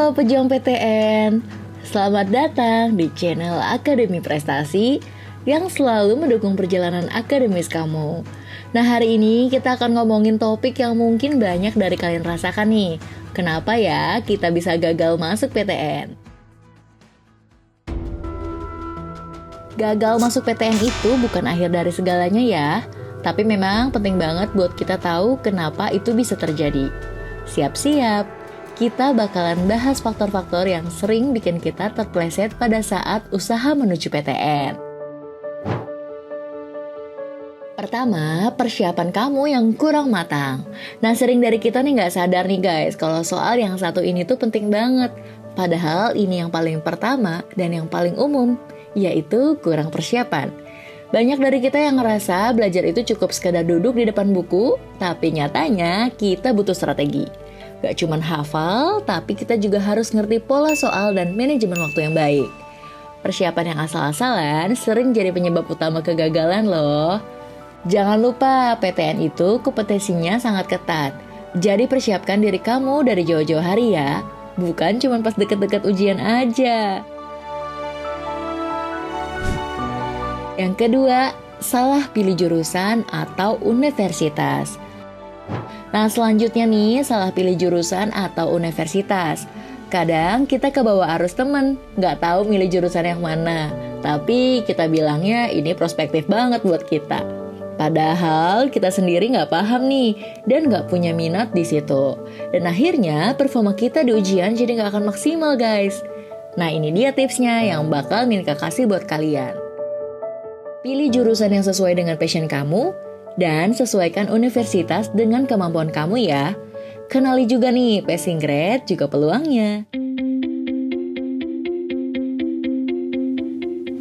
Halo pejuang PTN, selamat datang di channel Akademi Prestasi yang selalu mendukung perjalanan akademis kamu. Nah, hari ini kita akan ngomongin topik yang mungkin banyak dari kalian rasakan nih. Kenapa ya kita bisa gagal masuk PTN? Gagal masuk PTN itu bukan akhir dari segalanya ya, tapi memang penting banget buat kita tahu kenapa itu bisa terjadi. Siap-siap, kita bakalan bahas faktor-faktor yang sering bikin kita terpleset pada saat usaha menuju PTN. Pertama, persiapan kamu yang kurang matang. Nah, sering dari kita nih nggak sadar nih guys, kalau soal yang satu ini tuh penting banget. Padahal ini yang paling pertama dan yang paling umum, yaitu kurang persiapan. Banyak dari kita yang ngerasa belajar itu cukup sekadar duduk di depan buku, tapi nyatanya kita butuh strategi. Gak cuman hafal, tapi kita juga harus ngerti pola soal dan manajemen waktu yang baik. Persiapan yang asal-asalan sering jadi penyebab utama kegagalan loh. Jangan lupa, PTN itu kompetensinya sangat ketat. Jadi persiapkan diri kamu dari jauh-jauh hari ya, bukan cuma pas deket-deket ujian aja. Yang kedua, salah pilih jurusan atau universitas. Nah, selanjutnya nih, salah pilih jurusan atau universitas. Kadang kita kebawa arus temen, nggak tahu milih jurusan yang mana. Tapi kita bilangnya ini prospektif banget buat kita. Padahal kita sendiri nggak paham nih, dan nggak punya minat di situ. Dan akhirnya performa kita di ujian jadi nggak akan maksimal guys. Nah, ini dia tipsnya yang bakal Minka kasih buat kalian. Pilih jurusan yang sesuai dengan passion kamu, dan sesuaikan universitas dengan kemampuan kamu ya. Kenali juga nih passing grade juga peluangnya.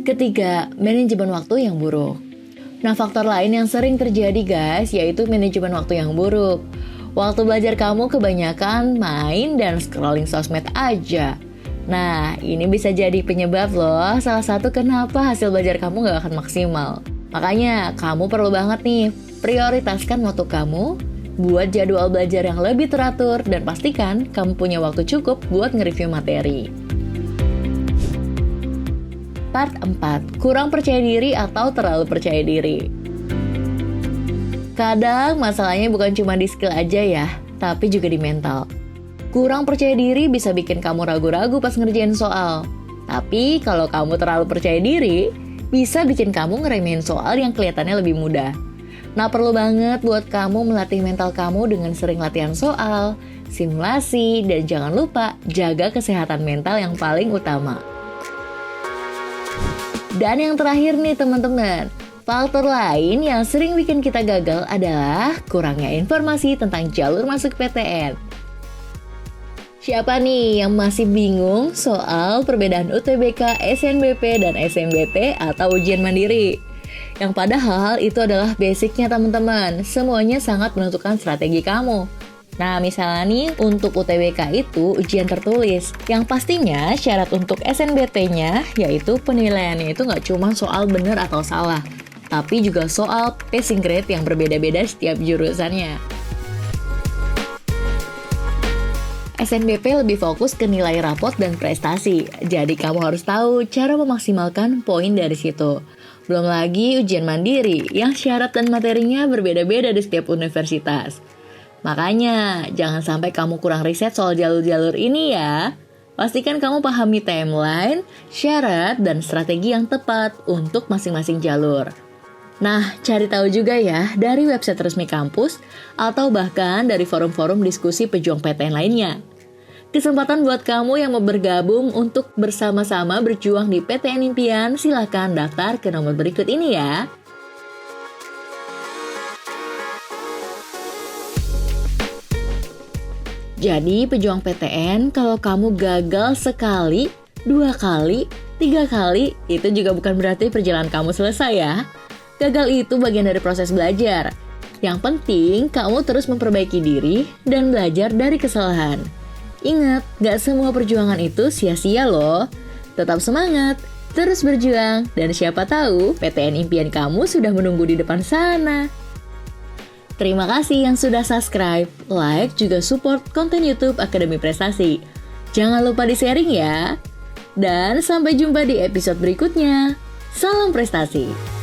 Ketiga, manajemen waktu yang buruk. Nah, faktor lain yang sering terjadi guys, yaitu manajemen waktu yang buruk. Waktu belajar kamu kebanyakan main dan scrolling sosmed aja. Nah, ini bisa jadi penyebab loh, salah satu kenapa hasil belajar kamu gak akan maksimal. Makanya, kamu perlu banget nih, prioritaskan waktu kamu, buat jadwal belajar yang lebih teratur, dan pastikan kamu punya waktu cukup buat nge-review materi. Part 4. Kurang percaya diri atau terlalu percaya diri. Kadang masalahnya bukan cuma di skill aja ya, tapi juga di mental. Kurang percaya diri bisa bikin kamu ragu-ragu pas ngerjain soal. Tapi kalau kamu terlalu percaya diri, bisa bikin kamu ngeremehin soal yang kelihatannya lebih mudah. Nah, perlu banget buat kamu melatih mental kamu dengan sering latihan soal, simulasi, dan jangan lupa jaga kesehatan mental yang paling utama. Dan yang terakhir nih teman-teman, faktor lain yang sering bikin kita gagal adalah kurangnya informasi tentang jalur masuk PTN. Siapa nih yang masih bingung soal perbedaan UTBK, SNBP, dan SNBT atau ujian mandiri? Yang padahal itu adalah basicnya teman-teman, semuanya sangat menentukan strategi kamu. Nah, misalnya nih, untuk UTBK itu ujian tertulis, yang pastinya syarat untuk SNBT-nya yaitu penilaiannya itu nggak cuma soal benar atau salah, tapi juga soal passing grade yang berbeda-beda setiap jurusannya. SNBP lebih fokus ke nilai rapot dan prestasi, jadi kamu harus tahu cara memaksimalkan poin dari situ. Belum lagi ujian mandiri yang syarat dan materinya berbeda-beda di setiap universitas. Makanya, jangan sampai kamu kurang riset soal jalur-jalur ini ya. Pastikan kamu pahami timeline, syarat, dan strategi yang tepat untuk masing-masing jalur. Nah, cari tahu juga ya dari website resmi kampus atau bahkan dari forum-forum diskusi pejuang PTN lainnya. Kesempatan buat kamu yang mau bergabung untuk bersama-sama berjuang di PTN Impian, silahkan daftar ke nomor berikut ini ya. Jadi pejuang PTN, kalau kamu gagal sekali, 2 kali, 3 kali, itu juga bukan berarti perjalanan kamu selesai ya. Gagal itu bagian dari proses belajar. Yang penting, kamu terus memperbaiki diri dan belajar dari kesalahan. Ingat, gak semua perjuangan itu sia-sia loh. Tetap semangat, terus berjuang, dan siapa tahu PTN impian kamu sudah menunggu di depan sana. Terima kasih yang sudah subscribe, like, juga support konten YouTube Akademi Prestasi. Jangan lupa di-sharing ya. Dan sampai jumpa di episode berikutnya. Salam prestasi.